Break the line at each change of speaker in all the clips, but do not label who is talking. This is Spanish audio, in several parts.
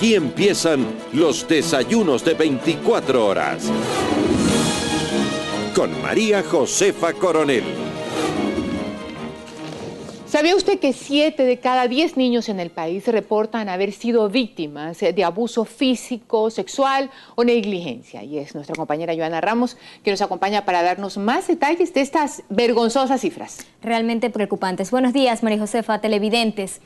Aquí empiezan los desayunos de 24 horas. Con María Josefa Coronel.
¿Sabía usted que 7 de cada 10 niños en el país reportan haber sido víctimas de abuso físico, sexual o negligencia? Y es nuestra compañera Joana Ramos que nos acompaña para darnos más detalles de estas vergonzosas cifras.
Realmente preocupantes. Buenos días, María Josefa, televidentes.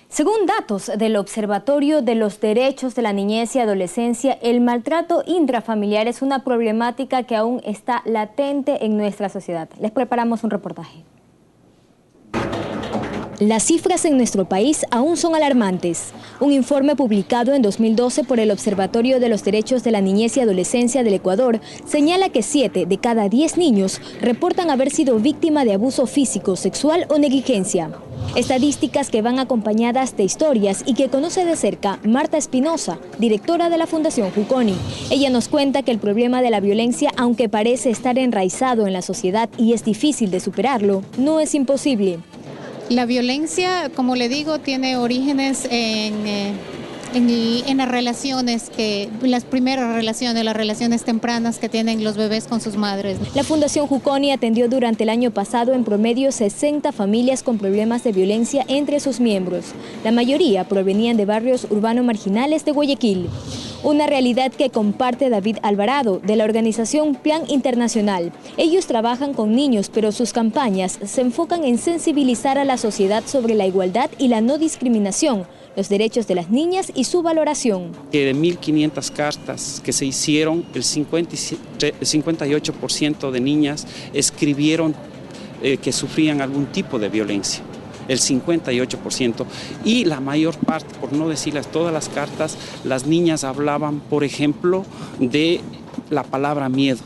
Según datos del Observatorio de los Derechos de la Niñez y Adolescencia, el maltrato intrafamiliar es una problemática que aún está latente en nuestra sociedad. Les preparamos un reportaje. Las cifras en nuestro país aún son alarmantes. Un informe publicado en 2012 por el Observatorio de los Derechos de la Niñez y Adolescencia del Ecuador señala que 7 de cada 10 niños reportan haber sido víctima de abuso físico, sexual o negligencia. Estadísticas que van acompañadas de historias y que conoce de cerca Marta Espinosa, directora de la Fundación Juconi. Ella nos cuenta que el problema de la violencia, aunque parece estar enraizado en la sociedad y es difícil de superarlo, no es imposible.
La violencia, como le digo, tiene orígenes en las relaciones, las primeras relaciones, las relaciones tempranas que tienen los bebés con sus madres.
La Fundación Juconi atendió durante el año pasado en promedio 60 familias con problemas de violencia entre sus miembros. La mayoría provenían de barrios urbanos marginales de Guayaquil. Una realidad que comparte David Alvarado, de la organización Plan Internacional. Ellos trabajan con niños, pero sus campañas se enfocan en sensibilizar a la sociedad sobre la igualdad y la no discriminación, los derechos de las niñas y su valoración.
De 1.500 cartas que se hicieron, el 58% de niñas escribieron que sufrían algún tipo de violencia. El 58%, y la mayor parte, por no decirles todas las cartas, las niñas hablaban, por ejemplo, de la palabra miedo.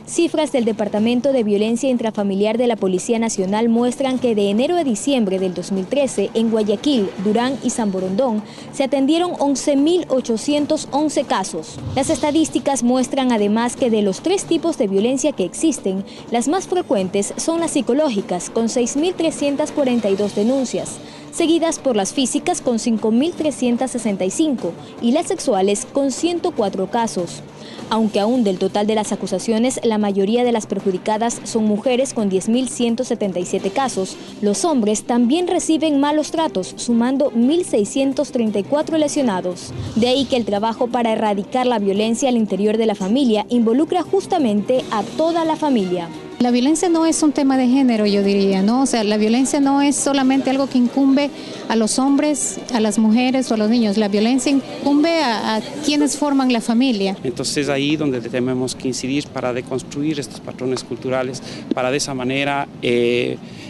Cifras del Departamento de Violencia Intrafamiliar de la Policía Nacional muestran que de enero a diciembre del 2013 en Guayaquil, Durán y San Borondón se atendieron 11.811 casos. Las estadísticas muestran además que de los 3 tipos de violencia que existen, las más frecuentes son las psicológicas, con 6.342 denuncias, seguidas por las físicas con 5.365 y las sexuales con 104 casos. Aunque aún del total de las acusaciones, la mayoría de las perjudicadas son mujeres con 10.177 casos, los hombres también reciben malos tratos, sumando 1.634 lesionados. De ahí que el trabajo para erradicar la violencia al interior de la familia involucra justamente a toda la familia.
La violencia no es un tema de género, yo diría, ¿no? O sea, la violencia no es solamente algo que incumbe a los hombres, a las mujeres o a los niños. La violencia incumbe a quienes forman la familia.
Entonces ahí donde tenemos que incidir para deconstruir estos patrones culturales, para de esa manera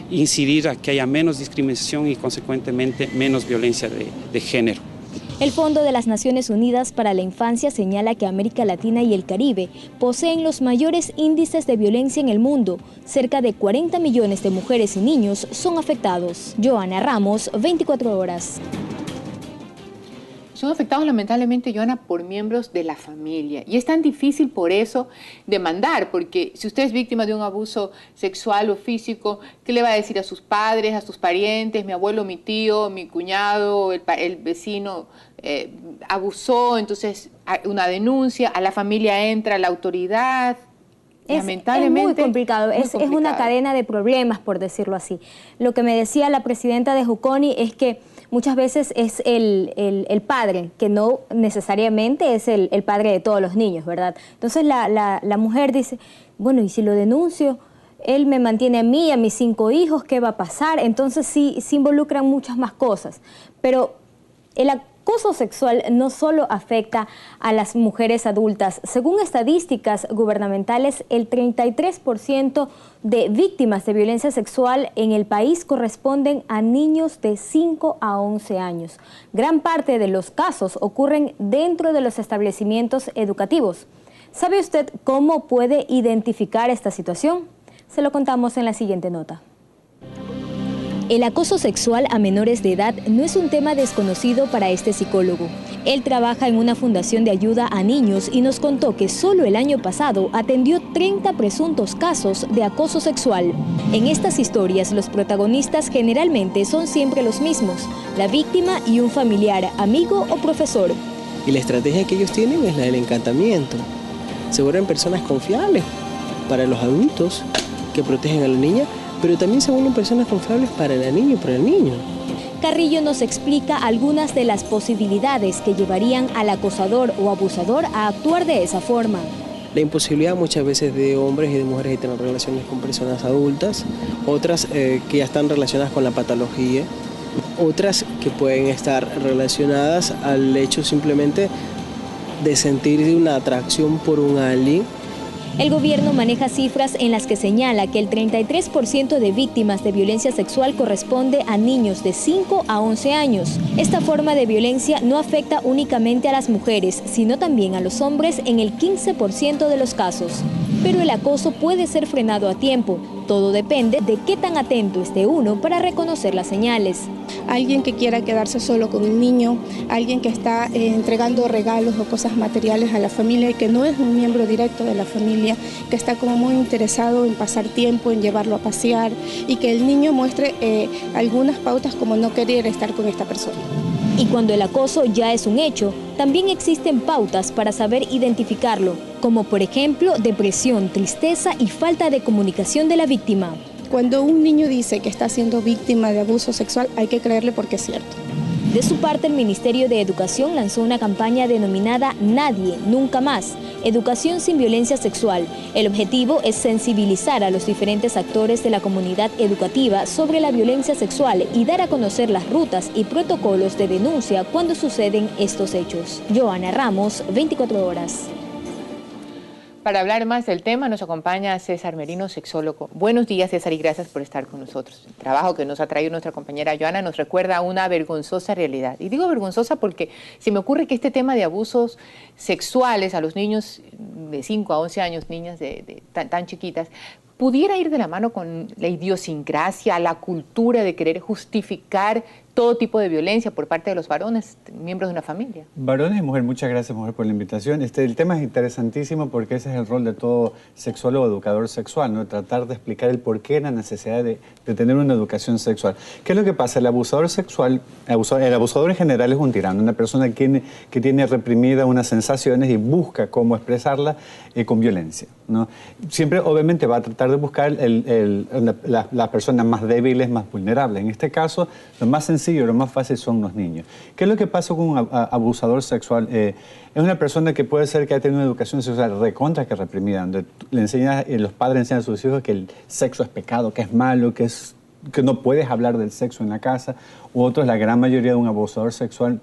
incidir a que haya menos discriminación y consecuentemente menos violencia de género.
El Fondo de las Naciones Unidas para la Infancia señala que América Latina y el Caribe poseen los mayores índices de violencia en el mundo. Cerca de 40 millones de mujeres y niños son afectados. Joana Ramos, 24 horas.
Son afectados lamentablemente, Joana, por miembros de la familia. Y es tan difícil por eso demandar, porque si usted es víctima de un abuso sexual o físico, ¿qué le va a decir a sus padres, a sus parientes, mi abuelo, mi tío, mi cuñado, el vecino abusó? Entonces una denuncia, a la familia entra la autoridad. Lamentablemente,
es muy complicado, es una cadena de problemas, por decirlo así. Lo que me decía la presidenta de Juconi es que muchas veces es el padre, que no necesariamente es el padre de todos los niños, ¿verdad? Entonces la mujer dice, bueno, ¿y si lo denuncio? Él me mantiene a mí, a mis 5 hijos, ¿qué va a pasar? Entonces sí involucran muchas más cosas. Pero el acoso sexual no solo afecta a las mujeres adultas. Según estadísticas gubernamentales, el 33% de víctimas de violencia sexual en el país corresponden a niños de 5 a 11 años. Gran parte de los casos ocurren dentro de los establecimientos educativos. ¿Sabe usted cómo puede identificar esta situación? Se lo contamos en la siguiente nota. El acoso sexual a menores de edad no es un tema desconocido para este psicólogo. Él trabaja en una fundación de ayuda a niños y nos contó que solo el año pasado atendió 30 presuntos casos de acoso sexual. En estas historias, los protagonistas generalmente son siempre los mismos, la víctima y un familiar, amigo o profesor.
Y la estrategia que ellos tienen es la del encantamiento. Se vuelven personas confiables para los adultos que protegen a la niña, pero también se vuelven personas confiables para la niña y para el niño.
Carrillo nos explica algunas de las posibilidades que llevarían al acosador o abusador a actuar de esa forma.
La imposibilidad muchas veces de hombres y de mujeres de tener relaciones con personas adultas, otras que ya están relacionadas con la patología, otras que pueden estar relacionadas al hecho simplemente de sentir una atracción por un alien.
El gobierno maneja cifras en las que señala que el 33% de víctimas de violencia sexual corresponde a niños de 5 a 11 años. Esta forma de violencia no afecta únicamente a las mujeres, sino también a los hombres en el 15% de los casos. Pero el acoso puede ser frenado a tiempo. Todo depende de qué tan atento esté uno para reconocer las señales.
Alguien que quiera quedarse solo con el niño, alguien que está entregando regalos o cosas materiales a la familia y que no es un miembro directo de la familia, que está como muy interesado en pasar tiempo, en llevarlo a pasear y que el niño muestre algunas pautas como no querer estar con esta persona.
Y cuando el acoso ya es un hecho, también existen pautas para saber identificarlo, como por ejemplo depresión, tristeza y falta de comunicación de la víctima.
Cuando un niño dice que está siendo víctima de abuso sexual, hay que creerle porque es cierto.
De su parte, el Ministerio de Educación lanzó una campaña denominada Nadie, Nunca Más, Educación sin Violencia Sexual. El objetivo es sensibilizar a los diferentes actores de la comunidad educativa sobre la violencia sexual y dar a conocer las rutas y protocolos de denuncia cuando suceden estos hechos. Joana Ramos, 24 horas.
Para hablar más del tema nos acompaña César Merino, sexólogo. Buenos días, César, y gracias por estar con nosotros. El trabajo que nos ha traído nuestra compañera Joana nos recuerda una vergonzosa realidad. Y digo vergonzosa porque se me ocurre que este tema de abusos sexuales a los niños de 5 a 11 años, niñas tan chiquitas, pudiera ir de la mano con la idiosincrasia, la cultura de querer justificar todo tipo de violencia por parte de los varones, miembros de una familia.
Varones y mujer, muchas gracias, mujer, por la invitación. El tema es interesantísimo porque ese es el rol de todo sexólogo, educador sexual, ¿no? Tratar de explicar el porqué, la necesidad de tener una educación sexual. ¿Qué es lo que pasa? El abusador sexual, el abusador en general es un tirano, una persona que tiene reprimida unas sensaciones y busca cómo expresarlas con violencia, ¿no? Siempre, obviamente, va a tratar de buscar las personas más débiles, más vulnerables. En este caso, lo más sencillo, lo más fácil son los niños. ¿Qué es lo que pasa con un abusador sexual? Es una persona que puede ser que haya tenido una educación sexual recontra que reprimida, donde los padres enseñan a sus hijos que el sexo es pecado, que es malo, que no puedes hablar del sexo en la casa. U otros, la gran mayoría de un abusador sexual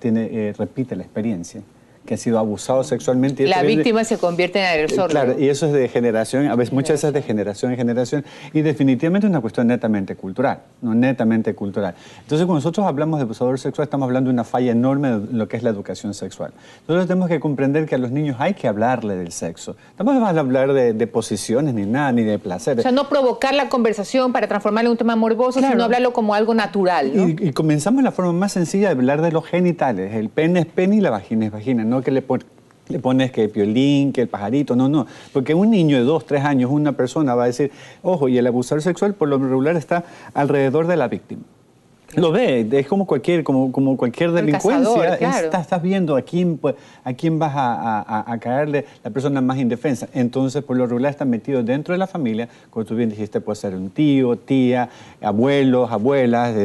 repite la experiencia, que ha sido abusado sexualmente.
La víctima se convierte en agresor.
Claro, y eso es de generación, a veces muchas veces de generación en generación, y definitivamente es una cuestión netamente cultural, ¿no? Netamente cultural. Entonces, cuando nosotros hablamos de abusador sexual, estamos hablando de una falla enorme de lo que es la educación sexual. Entonces, tenemos que comprender que a los niños hay que hablarle del sexo. No vamos a hablar de posiciones, ni nada, ni de placer.
O sea, no provocar la conversación para transformarlo en un tema morboso, claro, sino hablarlo como algo natural, ¿no?
Y comenzamos la forma más sencilla de hablar de los genitales. El pene es pene y la vagina es vagina, ¿no? Que le pones que el piolín, que el pajarito, no. Porque un niño de 2, 3 años, una persona va a decir, ojo, y el abusador sexual por lo regular está alrededor de la víctima. Lo ve, es como cualquier delincuencia.
Cazador, claro.
Estás viendo a quién vas a caerle, la persona más indefensa. Entonces, por lo regular, están metidos dentro de la familia. Como tú bien dijiste, puede ser un tío, tía, abuelos, abuelas.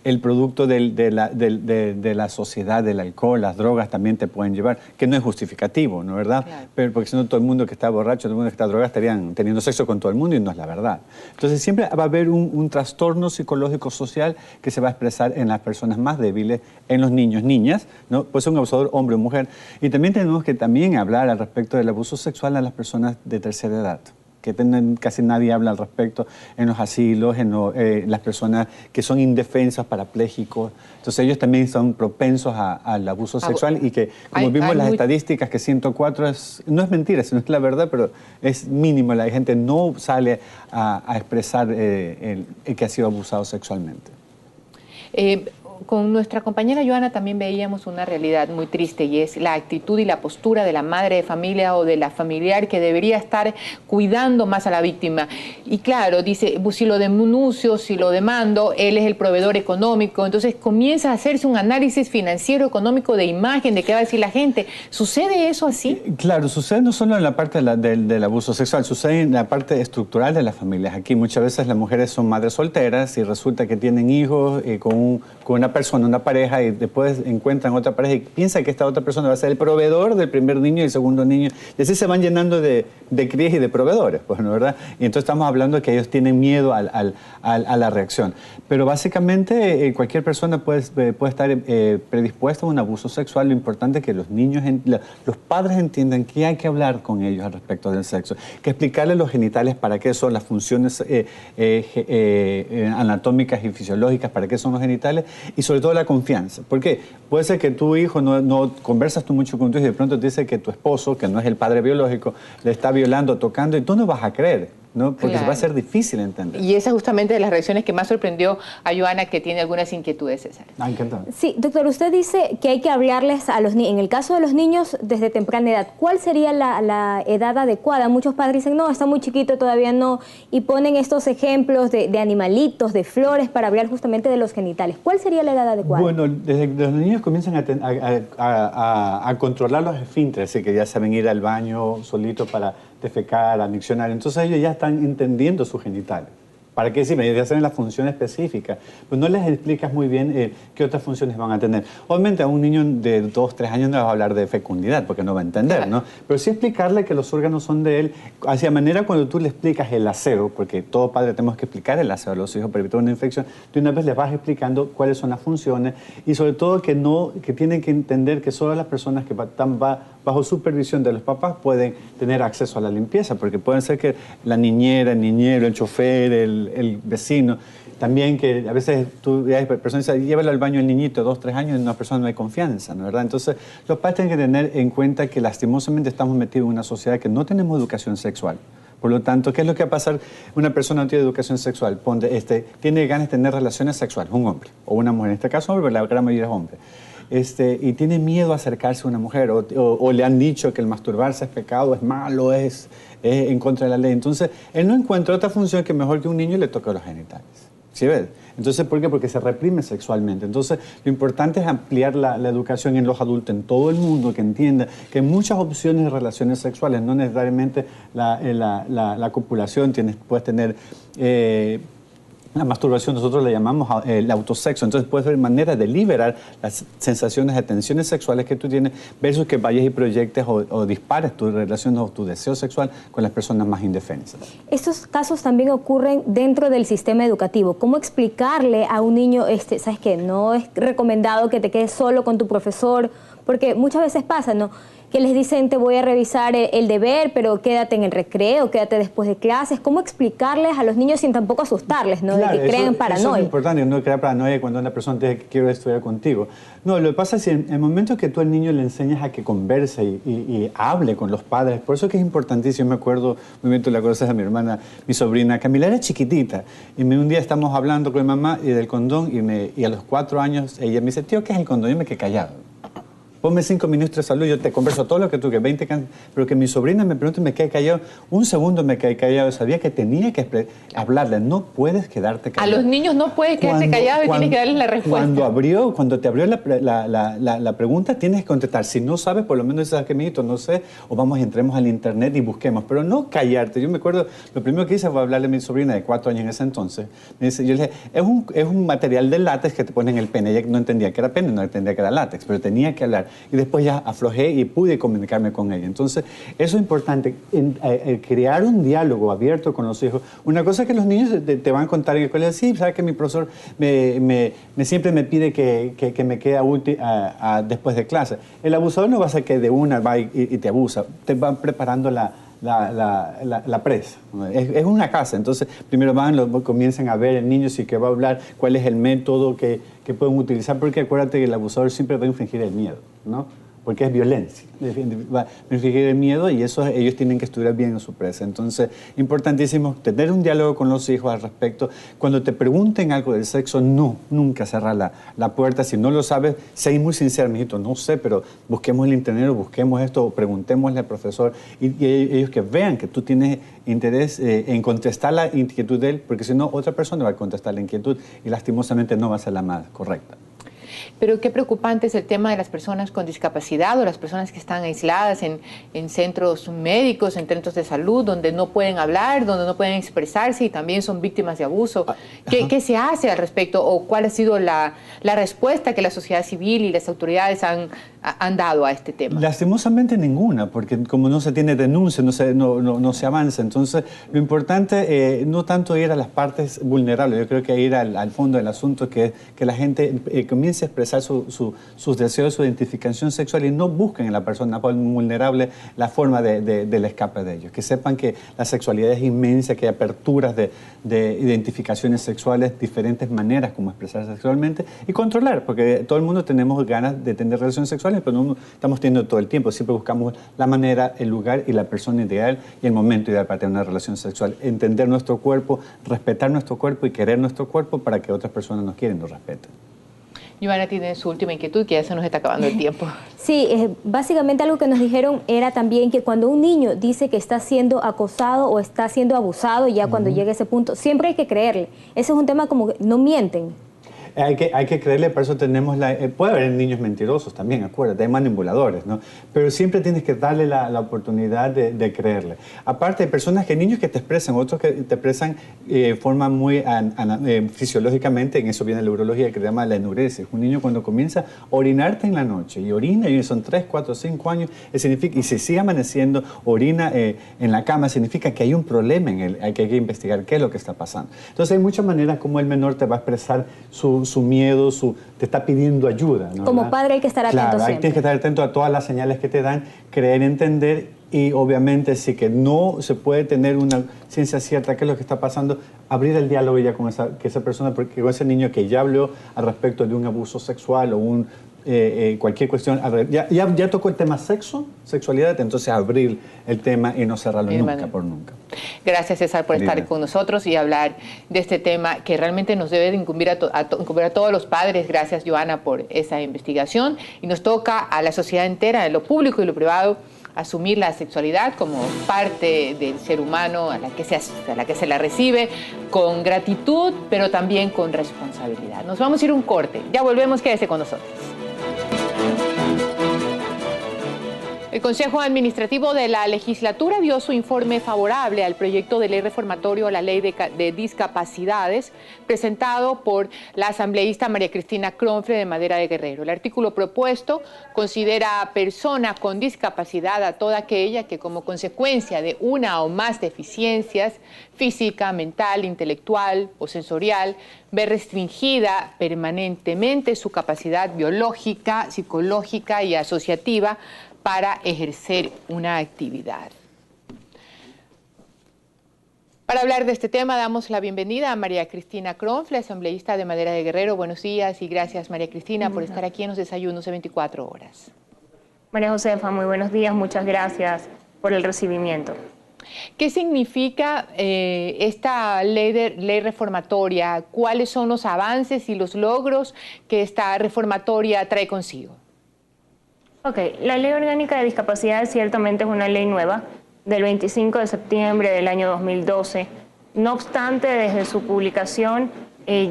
El producto de la sociedad, del alcohol, las drogas también te pueden llevar, que no es justificativo, ¿no es verdad?
Claro.
Pero porque si no, todo el mundo que está borracho, todo el mundo que está drogado estarían teniendo sexo con todo el mundo y no es la verdad. Entonces, siempre va a haber un trastorno psicológico social que se va a expresar en las personas más débiles, en los niños, niñas, ¿no? Puede ser un abusador hombre o mujer. Y también tenemos que hablar al respecto del abuso sexual a las personas de tercera edad, que casi nadie habla al respecto en los asilos, las personas que son indefensas, parapléjicos. Entonces ellos también son propensos al abuso sexual y que, como vimos en las estadísticas, que 104 no es mentira, sino es la verdad, pero es mínimo. La gente no sale a expresar el que ha sido abusado sexualmente.
Con nuestra compañera Joana también veíamos una realidad muy triste y es la actitud y la postura de la madre de familia o de la familiar que debería estar cuidando más a la víctima. Y claro, dice, si lo denuncio, si lo demando, él es el proveedor económico. Entonces comienza a hacerse un análisis financiero, económico, de imagen, de qué va a decir la gente. ¿Sucede eso así? Claro, sucede no solo en la parte del abuso sexual, sucede en la parte estructural de las familias. Aquí muchas veces las mujeres son madres solteras y resulta que tienen hijos con una persona, una pareja, y después encuentran otra pareja y piensan que esta otra persona va a ser el proveedor del primer niño y el segundo niño. Y así se van llenando de crías y de proveedores, pues, ¿no? ¿Verdad? Y entonces estamos hablando de que ellos tienen miedo a la reacción. Pero básicamente cualquier persona puede estar predispuesta a un abuso sexual. Lo importante es que los niños, los padres entiendan que hay que hablar con ellos al respecto del sexo, que explicarles los genitales, para qué son las funciones anatómicas y fisiológicas, para qué son los genitales, y sobre todo la confianza. Porque puede ser que tu hijo no conversas tú mucho con tu hijo y de pronto te dice que tu esposo, que no es el padre biológico, le está violando, tocando, y tú no vas a creer, ¿no? Porque claro, va a ser difícil entender. Y esa es justamente de las reacciones que más sorprendió a Joana, que tiene algunas inquietudes, César. Ah, encantado.
Sí, doctor, usted dice que hay que hablarles a los niños, en el caso de los niños desde temprana edad. ¿Cuál sería la edad adecuada? Muchos padres dicen, no, está muy chiquito, todavía no, y ponen estos ejemplos de animalitos, de flores, para hablar justamente de los genitales. ¿Cuál sería la edad adecuada? Bueno, desde que los niños comienzan a controlar los esfínteres, así que ya saben ir al baño solitos para defecar, amiccionar, entonces ellos ya están entendiendo sus genitales. ¿Para qué? Sí, ya saben la función específica. Pues no les explicas muy bien qué otras funciones van a tener. Obviamente a un niño de 2, 3 años no le vas a hablar de fecundidad porque no va a entender, claro, ¿no? Pero sí explicarle que los órganos son de él, hacia manera cuando tú le explicas el aseo, porque todo padre tenemos que explicar el aseo a los hijos para evitar una infección, tú una vez les vas explicando cuáles son las funciones y sobre todo que tienen que entender que solo las personas que están bajo supervisión de los papás pueden tener acceso a la limpieza, porque pueden ser que la niñera, el niñero, el chofer, el vecino, también que a veces hay personas que dicen, llévalo al baño el niñito, 2, 3 años, y una persona no hay confianza, ¿no? ¿Verdad? Entonces, los padres tienen que tener en cuenta que lastimosamente estamos metidos en una sociedad que no tenemos educación sexual. Por lo tanto, ¿qué es lo que va a pasar? Una persona no tiene educación sexual, tiene ganas de tener relaciones sexuales, un hombre o una mujer, en este caso hombre, pero la gran mayoría es hombre. Y tiene miedo a acercarse a una mujer o le han dicho que el masturbarse es pecado, es malo, es en contra de la ley. Entonces, él no encuentra otra función que mejor que un niño le toque los genitales. ¿Sí ves? Entonces, ¿por qué? Porque se reprime sexualmente. Entonces, lo importante es ampliar la educación en los adultos, en todo el mundo, que entienda que hay muchas opciones de relaciones sexuales, no necesariamente la copulación, puedes tener... la masturbación nosotros le llamamos el autosexo, entonces puedes ver maneras de liberar las sensaciones de tensiones sexuales que tú tienes versus que vayas y proyectes o dispares tu relación o tu deseo sexual con las personas más indefensas. Estos casos también ocurren dentro del sistema educativo. ¿Cómo explicarle a un niño, sabes que no es recomendado que te quedes solo con tu profesor? Porque muchas veces pasa, ¿no?, que les dicen, te voy a revisar el deber, pero quédate en el recreo, quédate después de clases. ¿Cómo explicarles a los niños sin tampoco asustarles, ¿no? Claro, de que creen paranoia? Eso es importante, no crear paranoia cuando una persona te dice que quiero estudiar contigo. No, lo que pasa es que en el momento que tú al niño le enseñas a que converse y hable con los padres, por eso que es importantísimo. Me acuerdo, me la cosa a mi hermana, mi sobrina Camila era chiquitita, y un día estamos hablando con mi mamá y del condón, y a los 4 años ella me dice, tío, ¿qué es el condón? Yo me quedé callado. Ponme 5 minutos de salud, yo te converso todo lo que tú quieras, 20 pero que mi sobrina me pregunte y me quede callado, un segundo me quedé callado, sabía que tenía que hablarle, no puedes quedarte callado. A los niños no puedes quedarte callado y tienes que darles la respuesta. Cuando te abrió la pregunta, tienes que contestar, si no sabes, por lo menos dices, que mijito, no sé, o vamos, entremos al internet y busquemos, pero no callarte. Yo me acuerdo, lo primero que hice fue hablarle a mi sobrina de 4 años en ese entonces, yo le dije, es un material de látex que te ponen en el pene, ella no entendía que era pene, no entendía que era látex, pero tenía que hablar. Y después ya aflojé y pude comunicarme con ella. Entonces, eso es importante, crear un diálogo abierto con los hijos. Una cosa que los niños te van a contar en el colegio, sí, sabes que mi profesor siempre me pide que me quede después de clase. El abusador no va a ser que de una va y te abusa, te van preparando la presa. Es una casa, entonces primero comienzan a ver el niño si que va a hablar, cuál es el método que pueden utilizar, porque acuérdate que el abusador siempre va a infringir el miedo, ¿no?
porque es violencia. Va a infligir el miedo y eso ellos tienen que estudiar bien en su presa. Entonces, importantísimo tener un diálogo con los hijos al respecto. Cuando te pregunten algo del sexo, nunca cerrar la puerta. Si no lo sabes, sé muy sincero, mijito, no sé, pero busquemos el internet, o busquemos esto, o preguntémosle al profesor y ellos que vean que tú tienes interés en contestar la inquietud de él, porque si no, otra persona va a contestar la inquietud y lastimosamente no va a ser la más correcta.
Pero qué preocupante es el tema de las personas con discapacidad o las personas que están aisladas en centros médicos, en centros de salud, donde no pueden hablar, donde no pueden expresarse y también son víctimas de abuso. ¿Qué se hace al respecto o cuál ha sido la respuesta que la sociedad civil y las autoridades han dado a este tema?
Lastimosamente ninguna, porque como no se tiene denuncia, no se avanza. Entonces, lo importante no tanto ir a las partes vulnerables, yo creo que ir al fondo del asunto, que la gente comience a expresar sus deseos, su identificación sexual y no busquen en la persona vulnerable la forma del escape de ellos. Que sepan que la sexualidad es inmensa, que hay aperturas de identificaciones sexuales, diferentes maneras como expresarse sexualmente y controlar, porque todo el mundo tenemos ganas de tener relaciones sexuales, pero no estamos teniendo todo el tiempo. Siempre buscamos la manera, el lugar y la persona ideal y el momento ideal para tener una relación sexual. Entender nuestro cuerpo, respetar nuestro cuerpo y querer nuestro cuerpo para que otras personas nos quieren y nos respeten.
Joana tiene su última inquietud, que ya se nos está acabando el tiempo.
Sí, básicamente algo que nos dijeron era también que cuando un niño dice que está siendo acosado o está siendo abusado, ya cuando llega a ese punto, siempre hay que creerle. Ese es un tema como que no mienten.
Hay que creerle, por eso tenemos puede haber niños mentirosos también, acuérdate, hay manipuladores, ¿no? Pero siempre tienes que darle la oportunidad de creerle. Aparte, hay personas niños que te expresan, otros que te expresan de forma muy fisiológicamente, en eso viene la urología, que se llama la enuresis. Un niño cuando comienza a orinarte en la noche y orina, y son 3, 4, 5 años, significa, y se sigue amaneciendo, orina en la cama, significa que hay un problema en él, hay que investigar qué es lo que está pasando. Entonces hay muchas maneras como el menor te va a expresar su miedo, te está pidiendo ayuda, ¿no?
Como padre hay que estar atento siempre.
Claro, tienes que estar atento a todas las señales que te dan, creer, entender y obviamente sí que no se puede tener una ciencia cierta qué es lo que está pasando, abrir el diálogo ya con esa persona, porque con ese niño que ya habló al respecto de un abuso sexual o cualquier cuestión, ya tocó el tema sexualidad, entonces abrir el tema y no cerrarlo nunca por nunca.
Gracias, César, por estar con nosotros y hablar de este tema que realmente nos debe de incumbir a todos los padres. Gracias, Joana, por esa investigación. Y nos toca a la sociedad entera, de lo público y lo privado, asumir la sexualidad como parte del ser humano a la que se la recibe con gratitud, pero también con responsabilidad. Nos vamos a ir a un corte. Ya volvemos, quédese con nosotros. El Consejo Administrativo de la Legislatura dio su informe favorable al proyecto de ley reformatorio a la Ley de Discapacidades presentado por la asambleísta María Cristina Cronfle de Madera de Guerrero. El artículo propuesto considera persona con discapacidad a toda aquella que como consecuencia de una o más deficiencias física, mental, intelectual o sensorial ve restringida permanentemente su capacidad biológica, psicológica y asociativa para ejercer una actividad. Para hablar de este tema damos la bienvenida a María Cristina Cronfle, asambleísta de Madera de Guerrero. Buenos días y gracias, María Cristina, por estar aquí en los desayunos de 24 horas.
María Josefa, muy buenos días, muchas gracias por el recibimiento.
¿Qué significa esta ley reformatoria? ¿Cuáles son los avances y los logros que esta reformatoria trae consigo?
Ok, la Ley Orgánica de Discapacidad ciertamente es una ley nueva del 25 de septiembre del año 2012. No obstante, desde su publicación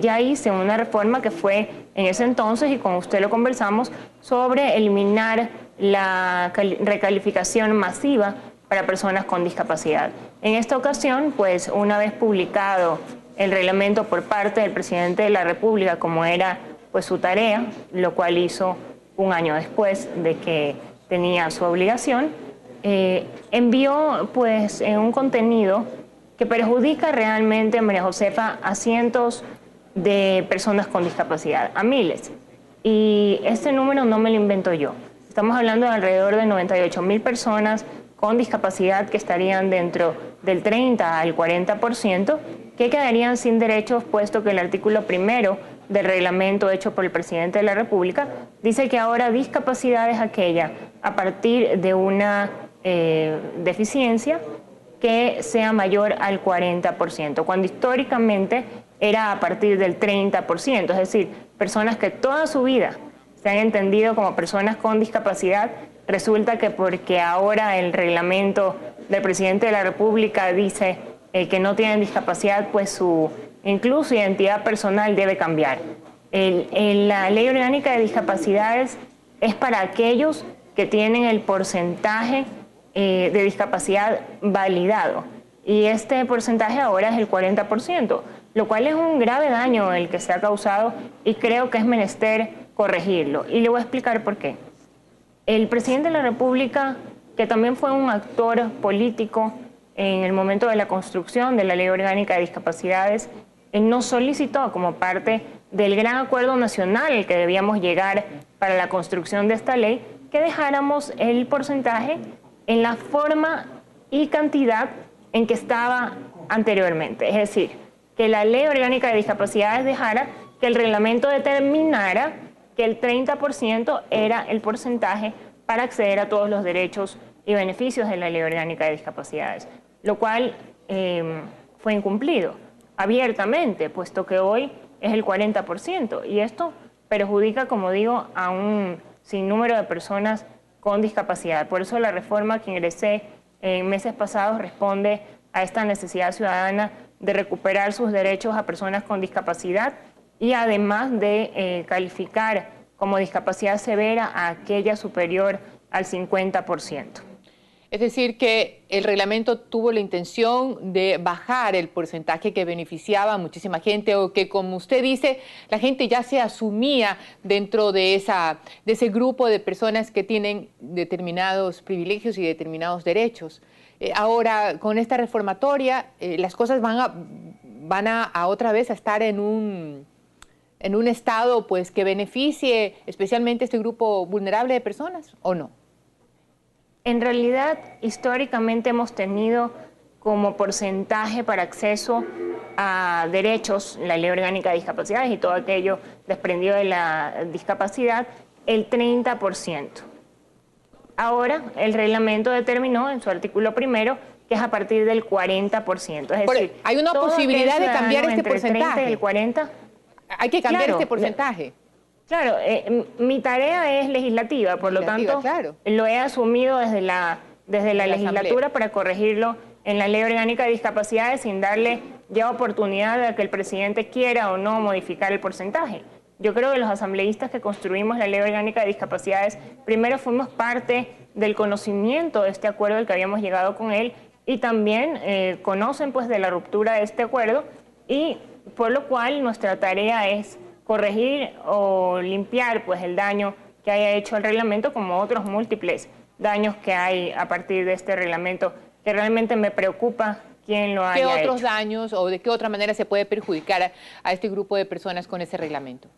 ya hice una reforma que fue en ese entonces, y con usted lo conversamos, sobre eliminar la recalificación masiva para personas con discapacidad. En esta ocasión, pues una vez publicado el reglamento por parte del presidente de la República, como era pues su tarea, lo cual hizo un año después de que tenía su obligación, envió pues un contenido que perjudica realmente, María Josefa, a cientos de personas con discapacidad, a miles. Y este número no me lo invento yo. Estamos hablando de alrededor de 98.000 personas con discapacidad que estarían dentro del 30 al 40%, que quedarían sin derechos, puesto que el artículo primero del reglamento hecho por el presidente de la República, dice que ahora discapacidad es aquella a partir de una deficiencia que sea mayor al 40%, cuando históricamente era a partir del 30%, es decir, personas que toda su vida se han entendido como personas con discapacidad, resulta que porque ahora el reglamento del presidente de la República dice que no tienen discapacidad, pues su incluso identidad personal debe cambiar. La Ley Orgánica de Discapacidades es para aquellos que tienen el porcentaje de discapacidad validado, y este porcentaje ahora es el 40%, lo cual es un grave daño el que se ha causado y creo que es menester corregirlo. Y le voy a explicar por qué. El presidente de la República, que también fue un actor político en el momento de la construcción de la Ley Orgánica de Discapacidades, nos solicitó como parte del gran acuerdo nacional al que debíamos llegar para la construcción de esta ley, que dejáramos el porcentaje en la forma y cantidad en que estaba anteriormente. Es decir, que la Ley Orgánica de Discapacidades dejara que el reglamento determinara que el 30% era el porcentaje para acceder a todos los derechos y beneficios de la Ley Orgánica de Discapacidades, lo cual fue incumplido abiertamente, puesto que hoy es el 40%, y esto perjudica, como digo, a un sinnúmero de personas con discapacidad. Por eso la reforma que ingresé en meses pasados responde a esta necesidad ciudadana de recuperar sus derechos a personas con discapacidad y además de calificar como discapacidad severa a aquella superior al 50%.
Es decir, que el reglamento tuvo la intención de bajar el porcentaje que beneficiaba a muchísima gente, o que, como usted dice, la gente ya se asumía dentro de ese grupo de personas que tienen determinados privilegios y determinados derechos. Ahora, con esta reformatoria, las cosas van a otra vez a estar en un estado pues que beneficie especialmente a este grupo vulnerable de personas, ¿o no?
En realidad, históricamente hemos tenido como porcentaje para acceso a derechos, la Ley Orgánica de Discapacidades y todo aquello desprendido de la discapacidad, el 30%. Ahora, el reglamento determinó en su artículo primero que es a partir del 40%. Es decir,
hay una posibilidad de cambiar este porcentaje.
El 30 y el 40.
Hay que cambiar este porcentaje.
Claro, mi tarea es legislativa, por lo tanto, lo he asumido desde la legislatura para corregirlo en la Ley Orgánica de Discapacidades sin darle ya oportunidad de que el presidente quiera o no modificar el porcentaje. Yo creo que los asambleístas que construimos la Ley Orgánica de Discapacidades, primero fuimos parte del conocimiento de este acuerdo al que habíamos llegado con él, y también conocen pues de la ruptura de este acuerdo, y por lo cual nuestra tarea es corregir o limpiar pues el daño que haya hecho el reglamento, como otros múltiples daños que hay a partir de este reglamento, que realmente me preocupa quién lo haya hecho.
¿Qué otros daños o de qué otra manera se puede perjudicar a este grupo de personas con ese reglamento?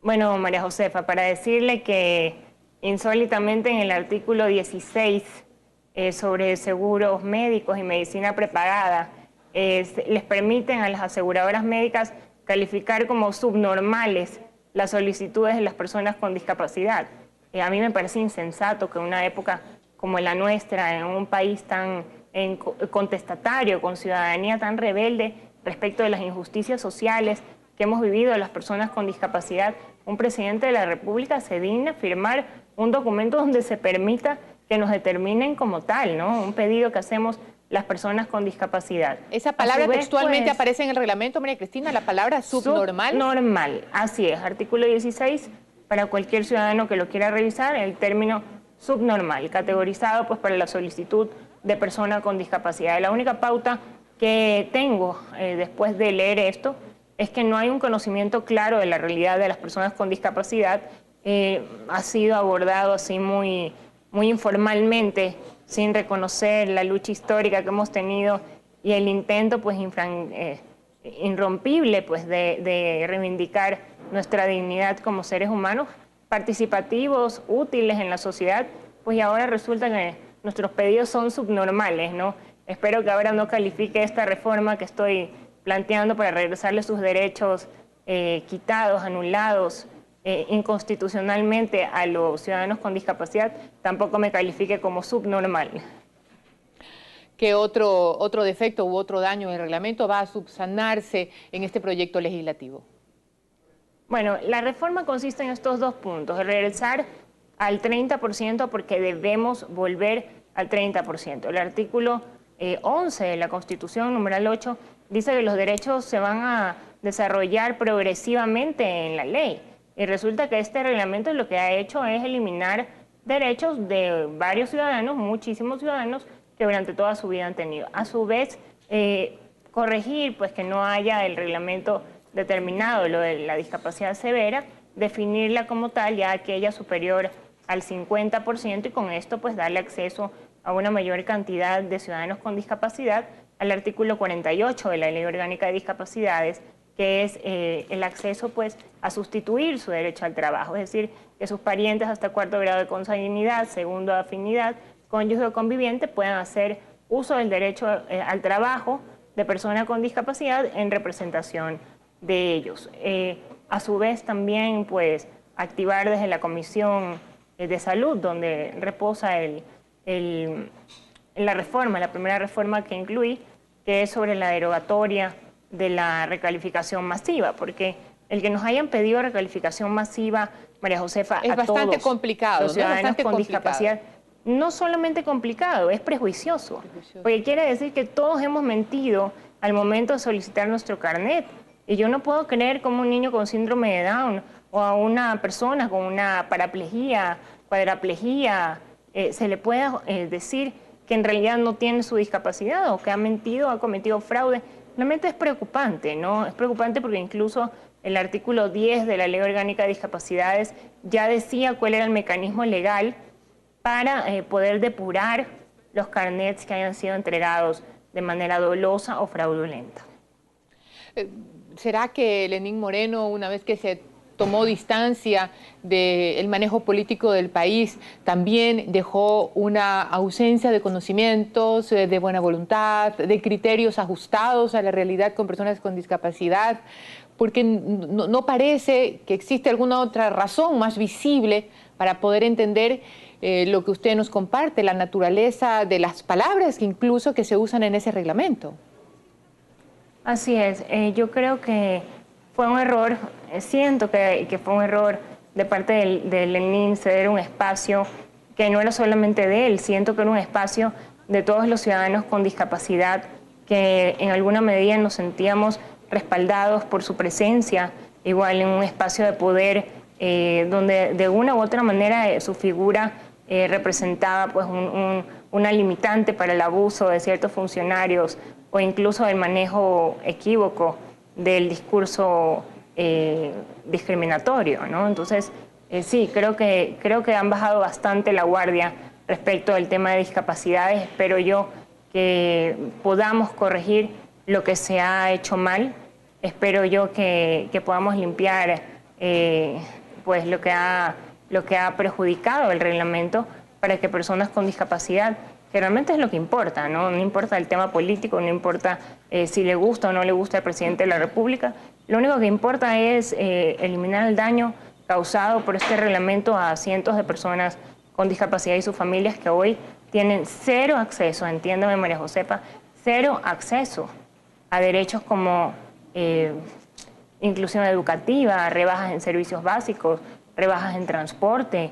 Bueno, María Josefa, para decirle que insólitamente en el artículo 16 sobre seguros médicos y medicina prepagada, les permiten a las aseguradoras médicas calificar como subnormales las solicitudes de las personas con discapacidad. A mí me parece insensato que en una época como la nuestra, en un país tan contestatario, con ciudadanía tan rebelde respecto de las injusticias sociales que hemos vivido las personas con discapacidad, un presidente de la República se digna firmar un documento donde se permita que nos determinen como tal, ¿no? Un pedido que hacemos las personas con discapacidad.
Esa palabra textualmente aparece en el reglamento, María Cristina, la palabra subnormal.
Subnormal, así es, artículo 16, para cualquier ciudadano que lo quiera revisar, el término subnormal, categorizado pues para la solicitud de persona con discapacidad. La única pauta que tengo después de leer esto es que no hay un conocimiento claro de la realidad de las personas con discapacidad. Ha sido abordado así muy informalmente, sin reconocer la lucha histórica que hemos tenido y el intento pues irrompible pues de reivindicar nuestra dignidad como seres humanos participativos, útiles en la sociedad, pues y ahora resulta que nuestros pedidos son subnormales, ¿no? Espero que ahora no califique esta reforma que estoy planteando para regresarle sus derechos quitados, anulados inconstitucionalmente a los ciudadanos con discapacidad, tampoco me califique como subnormal.
¿Qué otro defecto u otro daño en el reglamento va a subsanarse en este proyecto legislativo?
Bueno, la reforma consiste en estos dos puntos: regresar al 30% porque debemos volver al 30%. El artículo 11 de la Constitución, numeral 8, dice que los derechos se van a desarrollar progresivamente en la ley. Y resulta que este reglamento lo que ha hecho es eliminar derechos de varios ciudadanos, muchísimos ciudadanos, que durante toda su vida han tenido. A su vez, corregir pues que no haya el reglamento determinado, lo de la discapacidad severa, definirla como tal, ya aquella superior al 50%, y con esto pues darle acceso a una mayor cantidad de ciudadanos con discapacidad al artículo 48 de la Ley Orgánica de Discapacidades, que es el acceso pues a sustituir su derecho al trabajo, es decir, que sus parientes hasta cuarto grado de consanguinidad, segundo de afinidad, cónyuge o conviviente puedan hacer uso del derecho al trabajo de persona con discapacidad en representación de ellos. A su vez también pues activar desde la Comisión de Salud, donde reposa la reforma, la primera reforma que incluí, que es sobre la derogatoria de la recalificación masiva, porque el que nos hayan pedido recalificación masiva, María Josefa,
es
a
bastante
todos
complicado,
los ciudadanos
bastante
con discapacidad, no solamente complicado, es prejuicioso, porque quiere decir que todos hemos mentido al momento de solicitar nuestro carnet, y yo no puedo creer como un niño con síndrome de Down o a una persona con una paraplegia, cuadraplegia, se le pueda decir que en realidad no tiene su discapacidad o que ha mentido, ha cometido fraude. Realmente es preocupante, ¿no? Es preocupante porque incluso el artículo 10 de la Ley Orgánica de Discapacidades ya decía cuál era el mecanismo legal para poder depurar los carnets que hayan sido entregados de manera dolosa o fraudulenta.
¿Será que Lenín Moreno, una vez que se tomó distancia del manejo político del país, también dejó una ausencia de conocimientos, de buena voluntad, de criterios ajustados a la realidad con personas con discapacidad? Porque no parece que existe alguna otra razón más visible para poder entender lo que usted nos comparte, la naturaleza de las palabras que incluso que se usan en ese reglamento.
Así es, yo creo que fue un error, siento que fue un error de parte de Lenín ceder un espacio que no era solamente de él, siento que era un espacio de todos los ciudadanos con discapacidad que en alguna medida nos sentíamos respaldados por su presencia, igual en un espacio de poder donde de una u otra manera su figura representaba pues una limitante para el abuso de ciertos funcionarios o incluso el manejo equívoco del discurso discriminatorio, ¿no? Entonces, sí, creo que han bajado bastante la guardia respecto al tema de discapacidades. Espero yo que podamos corregir lo que se ha hecho mal. Espero yo que podamos limpiar pues lo que ha perjudicado el reglamento para que personas con discapacidad, que realmente es lo que importa, ¿no? No importa el tema político, no importa si le gusta o no le gusta al presidente de la República, lo único que importa es eliminar el daño causado por este reglamento a cientos de personas con discapacidad y sus familias que hoy tienen cero acceso, entiéndame María Josefa, cero acceso a derechos como inclusión educativa, rebajas en servicios básicos, rebajas en transporte,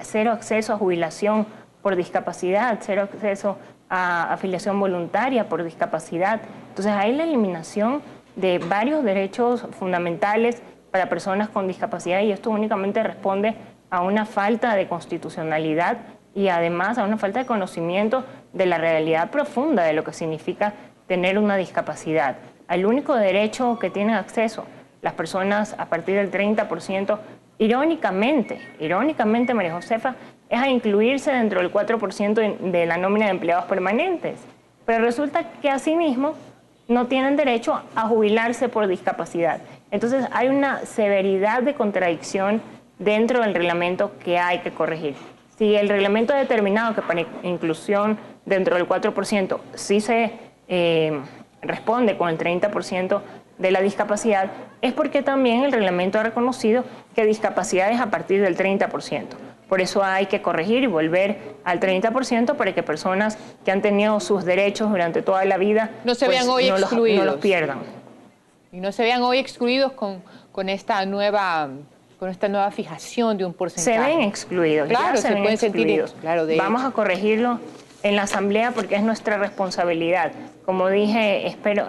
cero acceso a jubilación por discapacidad, cero acceso a afiliación voluntaria por discapacidad. Entonces hay la eliminación de varios derechos fundamentales para personas con discapacidad y esto únicamente responde a una falta de constitucionalidad y además a una falta de conocimiento de la realidad profunda de lo que significa tener una discapacidad. Al único derecho que tienen acceso las personas a partir del 30%, irónicamente María Josefa, es a incluirse dentro del 4% de la nómina de empleados permanentes. Pero resulta que asimismo no tienen derecho a jubilarse por discapacidad. Entonces hay una severidad de contradicción dentro del reglamento que hay que corregir. Si el reglamento ha determinado que para inclusión dentro del 4% sí se responde con el 30% de la discapacidad, es porque también el reglamento ha reconocido que discapacidad es a partir del 30%. Por eso hay que corregir y volver al 30% para que personas que han tenido sus derechos durante toda la vida
no se vean hoy excluidos.
No los pierdan.
Y no se vean hoy excluidos con esta nueva fijación de un porcentaje.
Se ven excluidos.
Claro,
se ven
pueden
excluidos.
sentir. Claro,
vamos a corregirlo en la Asamblea porque es nuestra responsabilidad. Como dije, espero,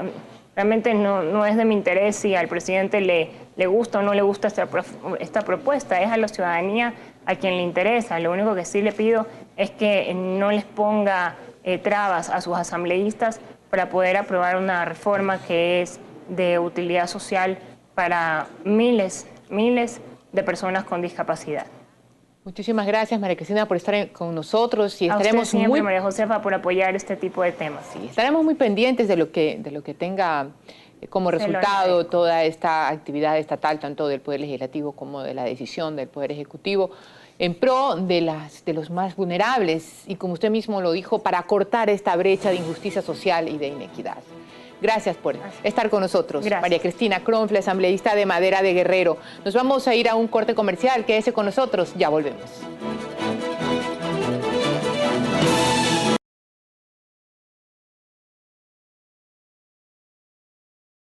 realmente no es de mi interés si al presidente le gusta o no le gusta esta propuesta, es a la ciudadanía a quien le interesa. Lo único que sí le pido es que no les ponga trabas a sus asambleístas para poder aprobar una reforma que es de utilidad social para miles de personas con discapacidad.
Muchísimas gracias, María Cristina, por estar con nosotros y
estaremos
estaremos
siempre, María Josefa, por apoyar este tipo de temas.
Sí, estaremos muy pendientes de lo que tenga como resultado toda esta actividad estatal, tanto del Poder Legislativo como de la decisión del Poder Ejecutivo, en pro de los más vulnerables y, como usted mismo lo dijo, para cortar esta brecha de injusticia social y de inequidad. Gracias por estar con nosotros. Gracias. María Cristina Kronfle, asambleísta de Madera de Guerrero. Nos vamos a ir a un corte comercial. Quédese con nosotros, ya volvemos.